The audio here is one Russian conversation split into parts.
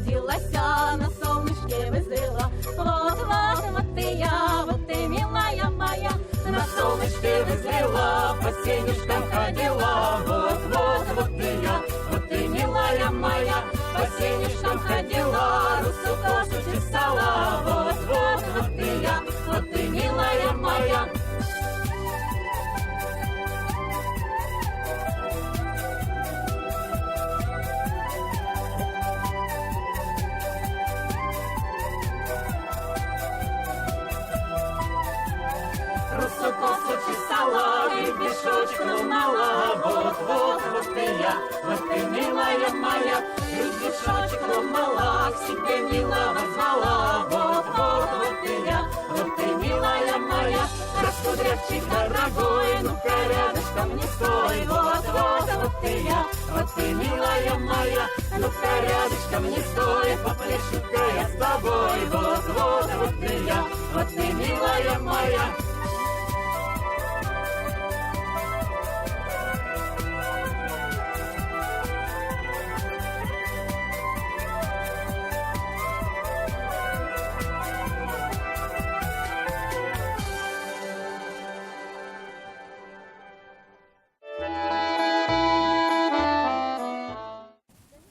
хотілася, на сонечке везила. Вот ты, милая моя, на солнышке везела, по сенежкам ходила. Вот ты, милая моя, по сенежкам ходила, русу косу чесала. Вот ты, милая моя. Русу косу чесала, гребешочек ломала. Вот ты, милая моя, гребешочек ломала, к себе милого звала. Вот ты, милая моя, раскудрявчик дорогой, ну-ка рядышком не стой. Вот ты, милая моя, ну-ка рядышком не стой, попляшу-ка я с тобой. Вот ты, милая моя.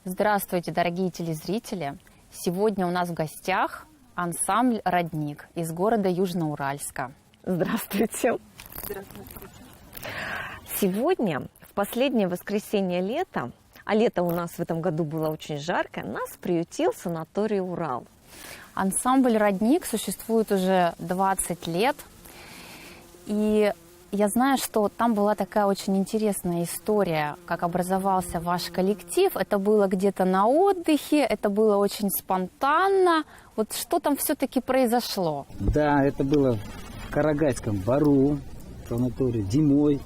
Здравствуйте, дорогие телезрители! Сегодня у нас в гостях ансамбль «Родник» из города Южноуральска. Здравствуйте! Здравствуйте! Сегодня, в последнее воскресенье лета, а лето у нас в этом году было очень жаркое, нас приютил санаторий «Урал». Ансамбль «Родник» существует уже 20 лет, и я знаю, что там была такая очень интересная история, как образовался ваш коллектив. Это было где-то на отдыхе, это было очень спонтанно. Вот что там все-таки произошло? Да, это было в Карагайском Бару, санаторий, зимой.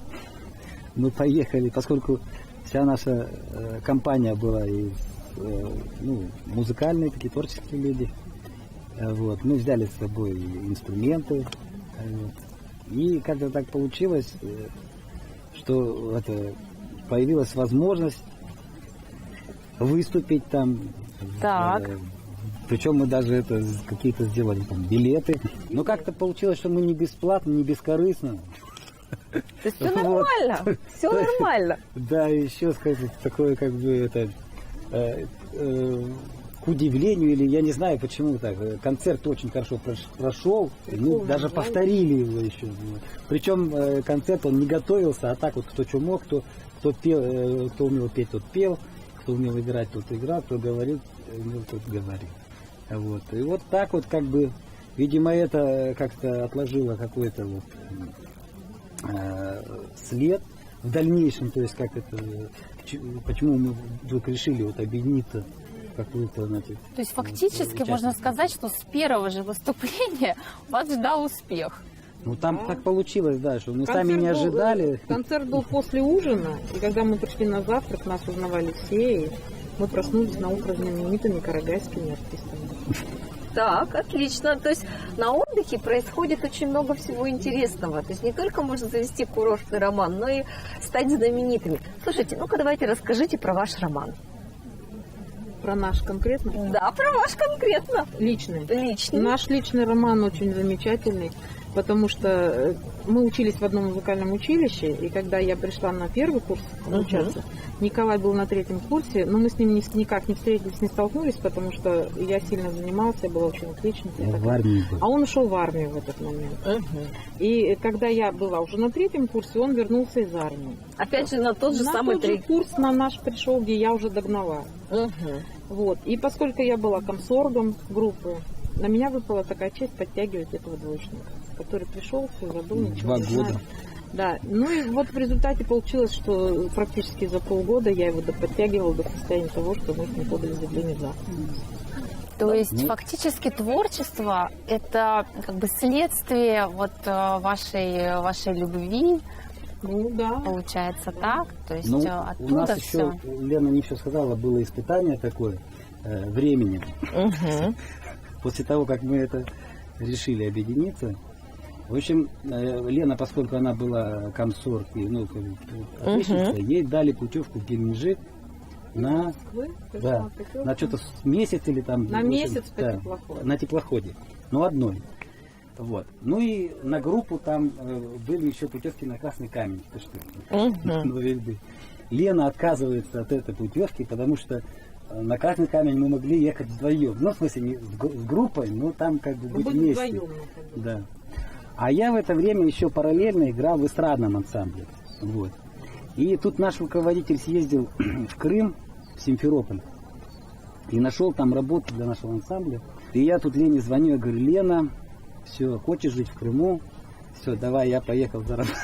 Мы поехали, поскольку вся наша компания была из музыкальные, такие творческие люди. Вот. Мы взяли с собой инструменты. И как-то так получилось, что появилась возможность выступить там. Так. Причем мы даже какие-то сделали там билеты. Но как-то получилось, что мы не бесплатно, не бескорыстно. То есть все нормально, все нормально. Да, еще сказать, такое к удивлению, или я не знаю почему так, концерт очень хорошо прошел, мы даже повторили его еще. Причем концерт он не готовился, а так вот кто что мог, кто пел, кто умел петь, тот пел, кто умел играть, тот играл, кто говорил, умел, тот говорил. Вот. И вот так вот видимо, это как-то отложило какой-то след в дальнейшем, то есть почему мы вдруг решили объединиться. То есть фактически можно сказать, что с первого же выступления вас ждал успех. Ну там так получилось, да, что мы сами не ожидали. Концерт был после ужина, и когда мы пришли на завтрак, нас узнавали все, и мы проснулись на утро знаменитыми карагайскими артистами. Так, отлично. То есть на отдыхе происходит очень много всего интересного. То есть не только можно завести курортный роман, но и стать знаменитыми. Слушайте, ну-ка давайте расскажите про ваш роман. Про наш конкретно? Да, про ваш конкретно. Личный. Личный. Наш личный роман очень замечательный, потому что мы учились в одном музыкальном училище, и когда я пришла на первый курс обучаться, Николай был на третьем курсе, но мы с ним никак не встретились, не столкнулись, потому что я сильно занимался, я была очень отличницей. В армии был. А он ушел в армию в этот момент. И когда я была уже на третьем курсе, он вернулся из армии. Опять же на тот же самый третий курс на наш пришел, где я уже догнала. Вот. И поскольку я была комсоргом группы, на меня выпала такая честь подтягивать этого двоечника, который пришел, все забыл, ничего не знает. 2 года. Да, ну и вот в результате получилось, что практически за полгода я его подтягивала до состояния того, что мы с ним подали заявление за. То есть фактически творчество – это как бы следствие вашей любви. Ну да. Получается так? То есть оттуда у нас все. еще, Лена не все сказала, было испытание такое временем. После того, как мы решили объединиться. В общем, Лена, поскольку она была комсорг, отличница, ей дали путевку в Геленджик на, Москвы, пришла да, путёвка. на что-то месяц или там... На в общем, месяц по да, теплоходу. на теплоходе. Ну, одной. Вот. Ну и на группу там были еще путевки на Красный Камень. Ты что? Ну, видишь, Лена отказывается от этой путевки, потому что на Красный Камень мы могли ехать вдвоем. Ну, в смысле, не с группой, но там как бы Мы быть были вместе. вдвоем находились. Да. А я в это время еще параллельно играл в эстрадном ансамбле. Вот. И тут наш руководитель съездил в Крым, в Симферополь, и нашел там работу для нашего ансамбля. И я тут Лене звоню, я говорю: Лена, все, хочешь жить в Крыму? Все, давай, я поехал зарабатывать.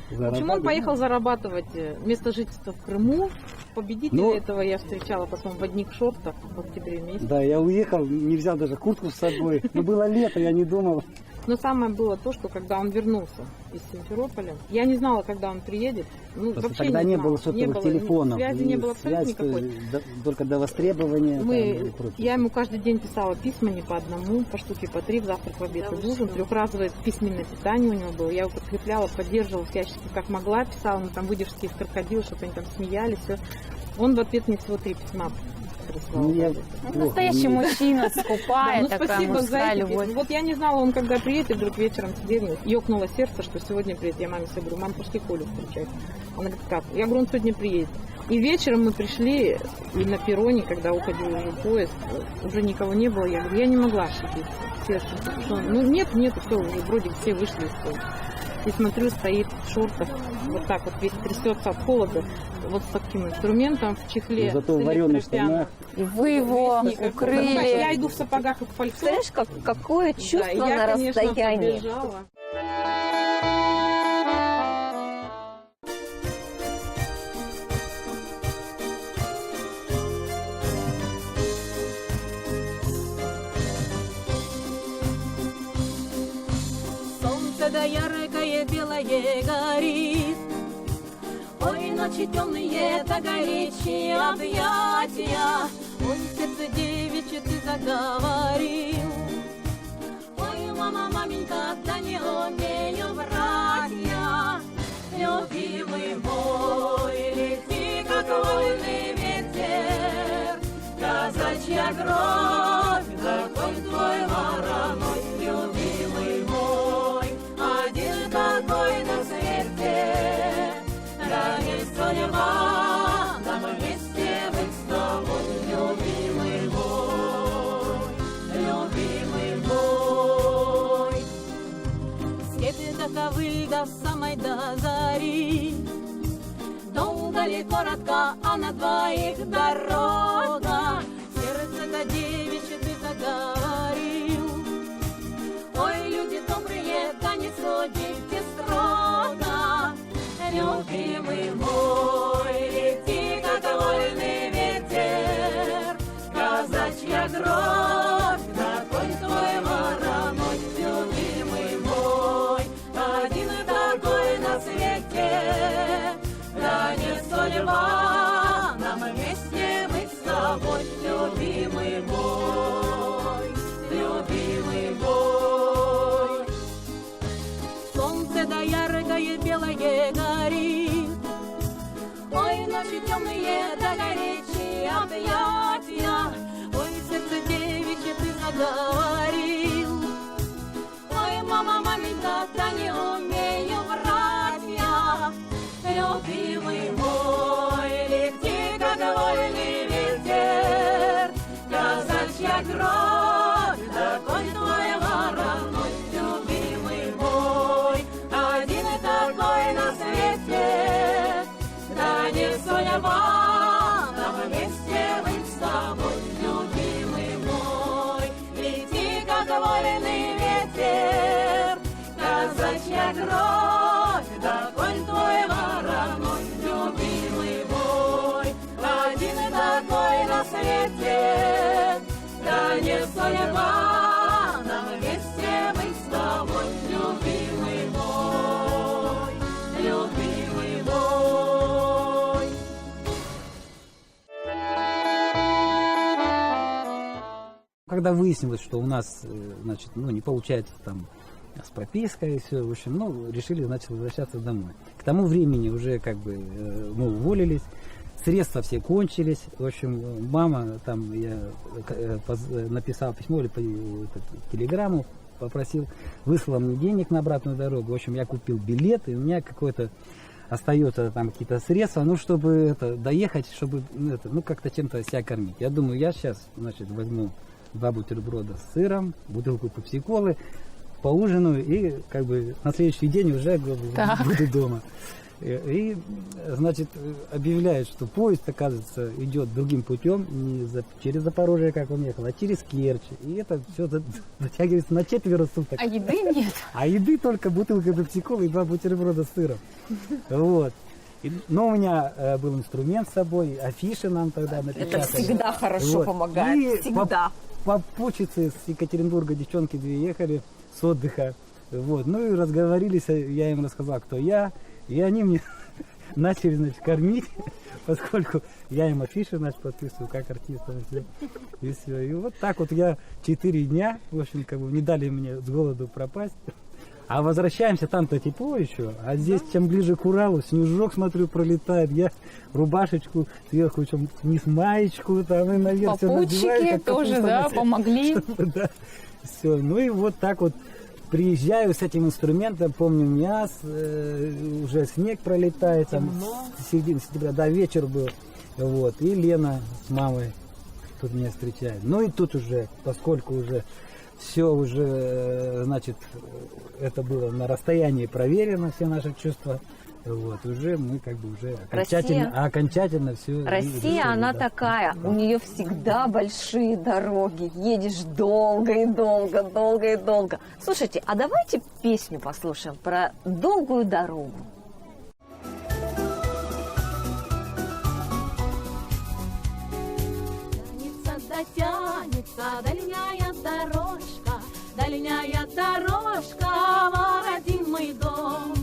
Почему он поехал зарабатывать место жительства в Крыму? Победителя Ну, этого я встречала потом в одних шортах в октябре месяце. Да, я уехал, не взял даже куртку с собой. Ну, было лето, я не думал. Но самое было то, что когда он вернулся из Симферополя, я не знала, когда он приедет. Ну, Просто вообще тогда не знала. было сотовых было, телефонов. Связи не было абсолютно связь, никакой. Только до востребования. там, и прочее. Я ему каждый день писала письма, не по одному, по штуке, по 3, в завтрак, в обед и ужин. Трехразовое письменное питание у него было. Я его подкрепляла, поддерживала всячески, как могла. Писала ему там выдержки из крокодила, чтобы они там смеялись. Все. Он в ответ мне всего 3 письма прислал. Ну, я Ну, плохо настоящий умею. мужчина, скупая, Ну, такая спасибо за мужская эти любовь. письма. Вот я не знала, он когда приедет, и вдруг вечером сидели, ёкнуло сердце, что сегодня приедет. Я маме все говорю: мам, пошли Колю встречать. Она говорит: как? Я говорю: он сегодня приедет. И вечером мы пришли, и на перроне, когда уходил уже поезд, уже никого не было. Я говорю: я не могла ошибиться. Сердце. Ну, нет, все, уже вроде все вышли из поезда. И смотрю, стоит в шортах, вот так вот весь трясется от холода, вот с таким инструментом в чехле. Зато в с вареных электропиано. штанах. И вы его Никакой. Я укрыли. иду в сапогах и в пальто. Представляешь, какое чувство Да, я, на конечно, расстоянии. побежала. Солнце да яркое белое горит, ой, ночи темные да горячие объятия, ой, сердце девичье ты заговорил. Ой, мама, маменька, да не умею врать я, любимый мой, лети, как вольный ветер, казачья кровь, такой твой вороной, любимый мой, один такой на свете, да не судьба, нам вместе быть с тобой, любимый мой, любимый мой. Степи до ковыль до самой до зари, долго ли, коротко, а на двоих дорога, сердце до девичье ты заговорил. Ой, люди добрые, да не судите строго, любимый мой, лети, как вольный ветер, казачья кровь, такой твой вороной, любимый мой, один такой на свете, да не судьба, нам вместе быть с тобой, любимый мой, любимый мой. Солнце да яркое белое горит, ой, ночи темные да горячие объятия, ой, сердце девичье ты заговорил. Ой, мама, маменька, да не умею врать я, любимый мой, лети, как вольный ветер, казачья кровь, такой твой вороной, любимый мой, один такой на свете, да не судьба, нам вместе быть с тобой, любимый мой, лети, как вольный ветер, казачья кровь, такой твой вороной, любимый мой, один такой на свете, да не судьба, нам вместе быть с тобой, любимый мой, любимый мой. Когда выяснилось, что у нас, значит, ну, не получается там с пропиской и все, в общем, ну, решили, значит, возвращаться домой. К тому времени уже как бы мы уволились, средства все кончились. В общем, мама, там я написал письмо или телеграмму, попросил, выслала мне денег на обратную дорогу. В общем, я купил билет, и у меня какой-то остается там какие-то средства, ну, чтобы доехать, чтобы как-то чем-то себя кормить. Я думаю, я сейчас, значит, возьму 2 бутерброда с сыром, бутылку пепси-колы, поужинаю и как бы на следующий день уже буду дома. И, значит, объявляют, что поезд, оказывается, идет другим путем, не через Запорожье, как он ехал, а через Керчь. И это все затягивается на 4 суток. А еды нет. А еды только бутылка пепси-колы и 2 бутерброда с сыром. Вот. Но у меня был инструмент с собой, афиши нам тогда напечатали. Это всегда хорошо Вот. помогает. И Всегда. по почте с Екатеринбурга девчонки 2 ехали с отдыха. Вот. Ну и разговорились, я им рассказал, кто я. И они мне начали, значит, кормить, поскольку я им афиши, значит, подписываю, как артиста. И все. И вот так вот я 4 дня, в общем, как бы не дали мне с голоду пропасть. А возвращаемся, там-то тепло еще, а здесь, чем ближе к Уралу, снежок, смотрю, пролетает. Я рубашечку сверху, чем вниз маечку, там и наверх все надеваю. Попутчики тоже, да, помогли. Да, все. Ну и вот так вот приезжаю с этим инструментом, помню, уже снег пролетает, там, с середины сентября, да, вечер был, вот, и Лена с мамой тут меня встречает. Ну и тут уже, поскольку уже все уже, значит, это было на расстоянии проверено, все наши чувства, вот, уже мы как бы уже окончательно все. Россия, она такая, у нее всегда большие дороги, едешь долго и долго, долго и долго. Слушайте, а давайте песню послушаем про долгую дорогу. Дотянется дальняя дорожка в родимый дом.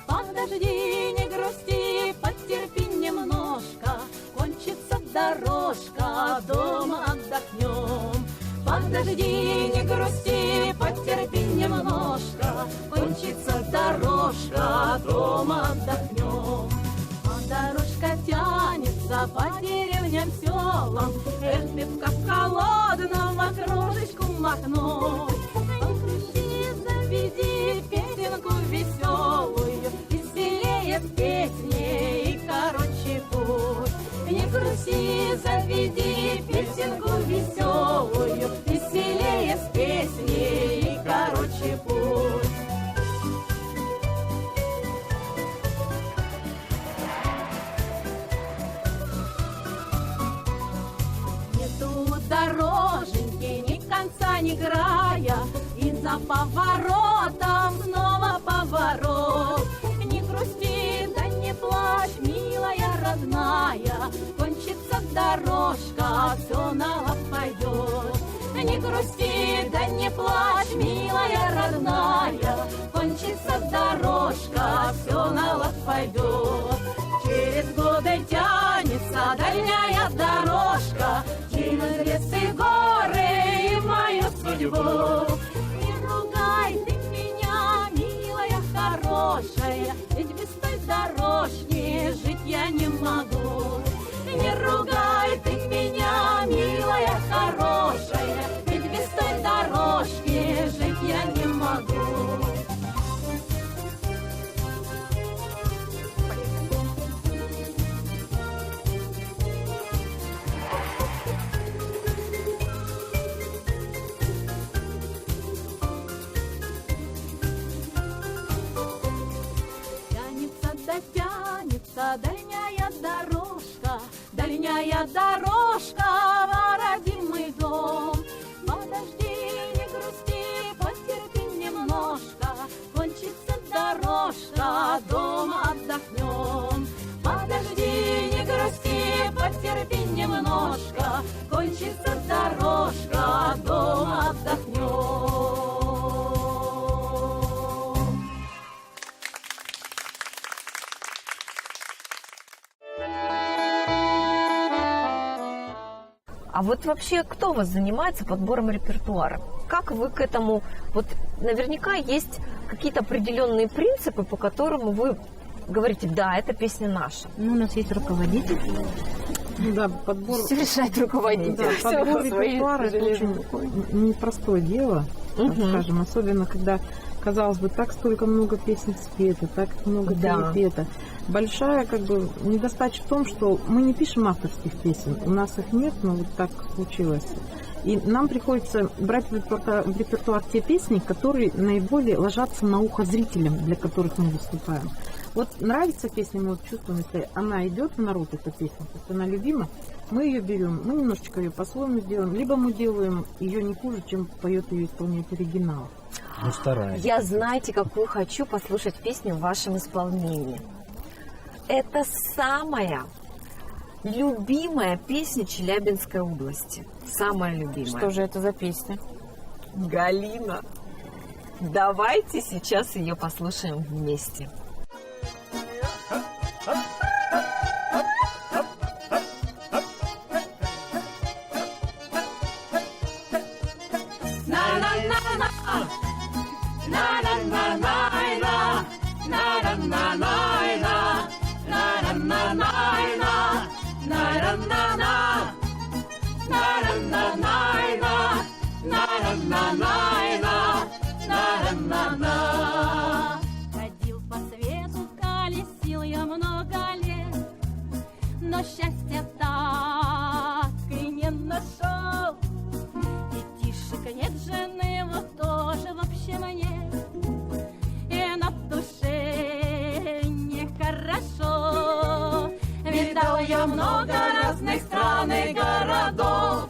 Подожди, не грусти, потерпи немножко, кончится дорожка, дома отдохнем. Подожди, не грусти, потерпи немножко, кончится дорожка, дома отдохнем. А дорожка тянется по деревням, селам, эх, ты в кап холодного кружечку махнуть. Покрути, заведи песенку веселую, веселее в песне и короче путь. Не грусти, заведи песенку веселую, веселее в песне и короче путь. Дороженьки ни конца, ни края, и за поворотом снова поворот. Не грусти, да не плачь, милая родная, кончится дорожка, все на лад пойдет. Не грусти, да не плачь, милая родная, кончится дорожка, все на лад пойдет. Через годы тянется дальняя дорожка, через лесы, горы и мою судьбу. Не ругай ты меня, милая хорошая, ведь без той дорожки жить я не могу. Не ругай ты меня, милая хорошая, ведь без той дорожки жить я не могу. Тянется дальняя дорожка в родимый дом. Подожди, не грусти, потерпи немножко, кончится дорожка, дома отдохнем. Подожди, не грусти, потерпи немножко, кончится дорожка, дома отдохнем. А вот вообще кто у вас занимается подбором репертуара? Как вы к этому... Вот наверняка есть какие-то определенные принципы, по которым вы говорите, да, эта песня наша? Ну, у нас есть руководитель. Ну да, подбор... Все решает руководитель. Да, Всё подбор по своей репертуара – это железной очень непростое дело, так скажем, особенно когда, казалось бы, так столько много песен спето, так много Да. перепето. Большая как бы недостача в том, что мы не пишем авторских песен, у нас их нет, но вот так случилось. И нам приходится брать в репертуар те песни, которые наиболее ложатся на ухо зрителям, для которых мы выступаем. Вот нравится песня, мы вот чувствуем, если она идет в народ, эта песня, то есть она любима, мы ее берем, мы немножечко ее по-своему сделаем, либо мы делаем ее не хуже, чем поет ее исполнитель оригинала. Ну, стараюсь. Я, знаете, какую хочу послушать песню в вашем исполнении. Это самая любимая песня Челябинской области. Самая любимая. Что же это за песня? Галина. Давайте сейчас ее послушаем вместе. Ходил по свету, колесил я много лет, но счастья так и не нашел. Детишек нет, жены вот тоже вообще нет, и на душе нехорошо. Видал я много разных стран и городов,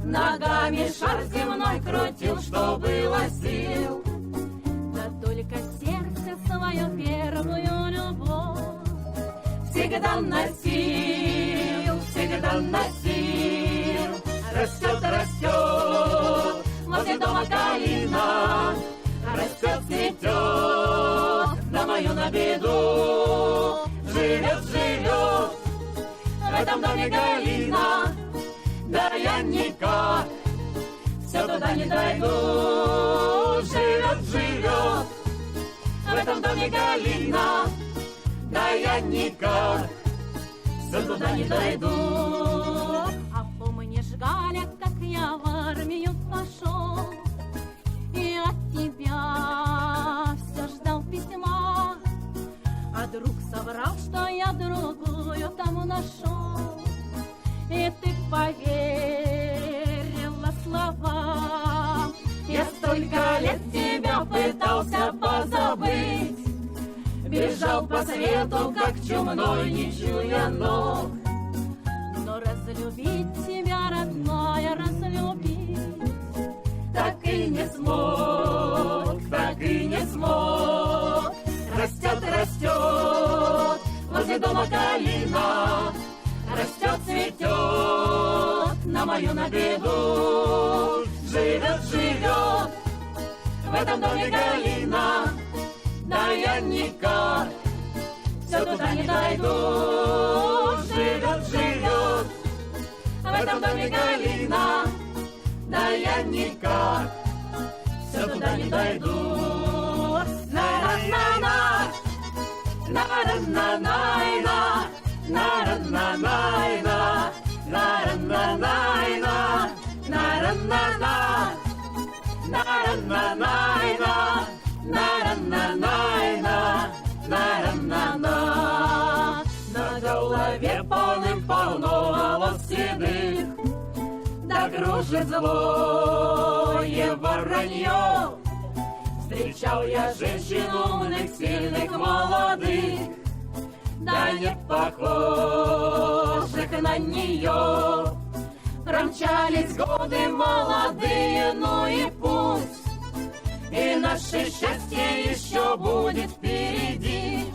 ногами шар земной крутил, что было сил. Да только сердце свою первую любовь всегда носил, всегда носил. Растет, растет возле дома калина, растет, цветет на мою на беду. Живет, живет в этом доме Галина, да я никак все туда не дойду. Живет, живет в этом доме Галина, да я никак все туда не дойду. А помнишь, Галя, как я в армию пошел, и от тебя все ждал письма, а друг соврал, что я другую там нашел, и ты поверила словам. Я столько лет тебя пытался позабыть, бежал по свету, как чумной, не чуя ног. Но разлюбить тебя, родная, разлюбить так и не смог, так и не смог. Растет, растет возле дома калина, растет, цветет на мою на беду. Живет, живет в этом доме Галина, да я никак все туда не дойду. Живет, живет в этом доме Галина, да я никак все туда не дойду. На-на-на-на, на-на-на-на-на, на-на-на-на-на, на-на-на-на-на, на-на-на-на, на-на-на-на-на, на-на-на-на-на, на-на-на-на. На голове полным-полно волос седых, да кружит злое воронье. Встречал я женщин умных, сильных, молодых, да не похожих на нее. Промчались годы молодые, ну и пусть, и наше счастье еще будет впереди.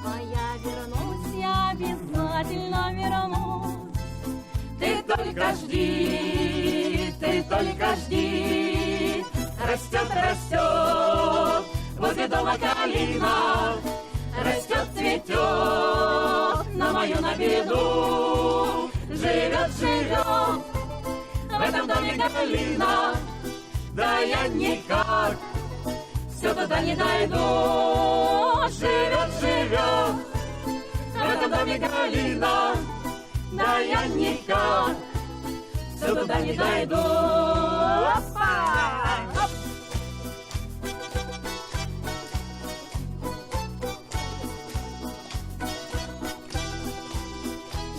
А я вернусь, я обязательно вернусь. Ты только жди, ты только жди. Растет, растет возле дома калина, растет, цветет на мою на беду. Живет, живет в этом доме Галина, да я никак все туда не дойду. живет, живет в этом доме Галина. Да я никак все туда не дойду. Опа! Оп!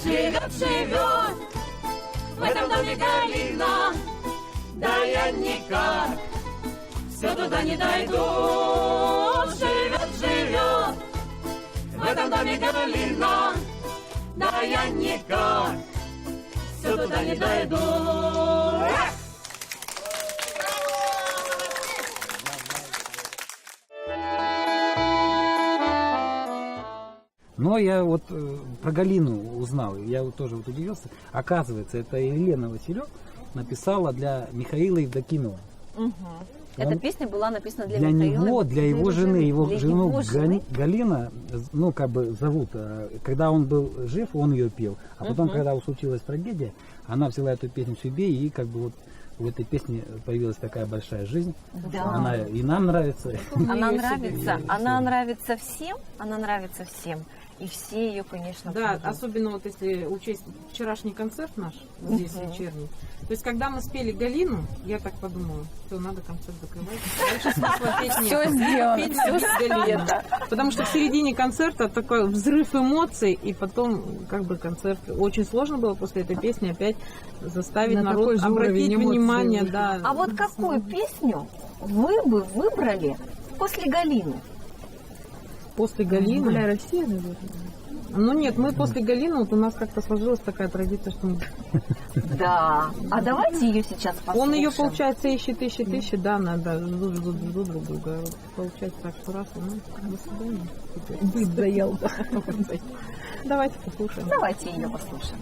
Живет, живет в этом доме Галина. Да я никак все туда не дойду. Живет, живет в этом доме Галина. Да я никак все туда не дойду. Но я вот про Галину узнал, я вот тоже вот удивился. Оказывается, это Елена Василек написала для Михаила Евдокимова. Эта песня была написана для него, Михаила, для его жены, его для жену его жены. Галина, ну как бы зовут. Когда он был жив, он ее пел, а потом, когда случилась трагедия, она взяла эту песню себе, и как бы вот в этой песне появилась такая большая жизнь. Да. Она и нам нравится. Она нравится всем, и все ее, конечно, Да, помнят. особенно вот если учесть вчерашний концерт наш, здесь вечерний. То есть, когда мы спели Галину, я так подумала, что надо концерт закрывать. Дальше смысла петь нет. Все сделано, Петь все надо Галину. Потому что в середине концерта такой взрыв эмоций, и потом как бы концерт. Очень сложно было после этой песни опять заставить На народ такой же обратить уровень эмоций. внимание. Да. А вот какую песню вы бы выбрали после Галины? После Галины... Гуляй, Россия, наверное. Ну нет, мы после Галины, вот у нас как-то сложилась такая традиция, что мы... Да. А давайте ее сейчас послушаем. Он ее, получается, ищет, да, надо, ждут друг друга. Получается так, что раз, ну, до свидания. Быть заел. Давайте послушаем. Давайте ее послушаем.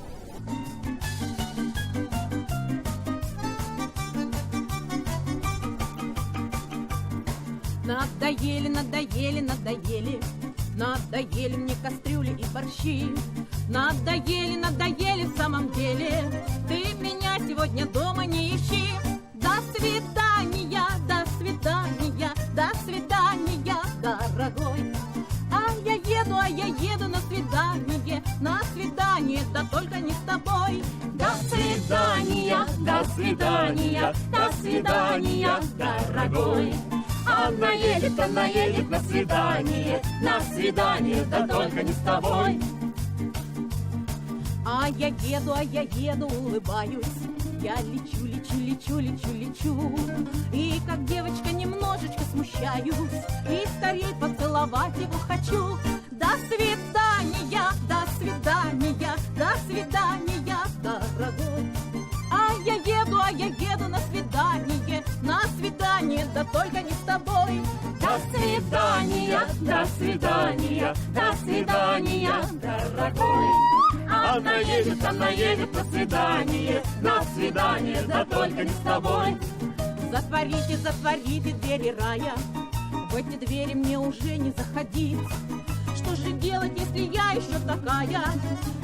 Надоели, надоели, надоели, надоели мне кастрюли и борщи. Надоели, надоели в самом деле, ты меня сегодня дома не ищи. До свидания, до свидания, до свидания, дорогой. А я еду на свидание, да только не с тобой. До свидания, до свидания, до свидания, дорогой. Она едет на свидание, да только не с тобой. А я еду, улыбаюсь. Я лечу, лечу, лечу, лечу, лечу. И как девочка немножечко смущаюсь, и скорей поцеловать его хочу. До свидания, до свидания, до свидания, дорогой. А я еду на свидание, да только не с тобой. До свидания, до свидания, до свидания, дорогой. Она едет на свидание, да только не с тобой. Затворите, затворите двери рая, в эти двери мне уже не заходить. Что же делать, если я еще такая,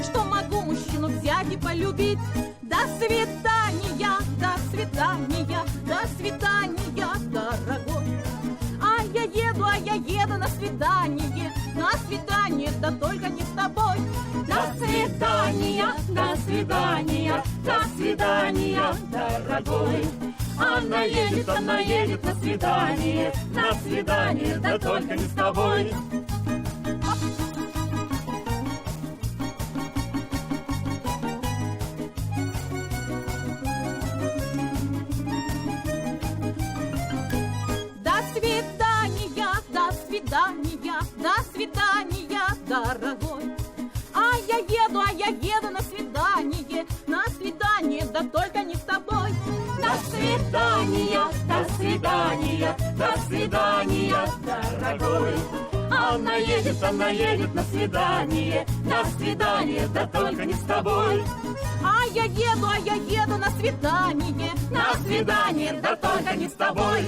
что могу мужчину взять и полюбить? До свидания, до свидания, до свидания, дорогой. А я еду на свидание, да только не с тобой. До свидания, до свидания, до свидания, дорогой. Она едет на свидание, да только не с тобой. До свидания, дорогой. А я еду на свидание, да только не с тобой. До свидания, до свидания, до свидания, дорогой. Она едет на свидание, да только не с тобой. А я еду на свидание, да только не с тобой.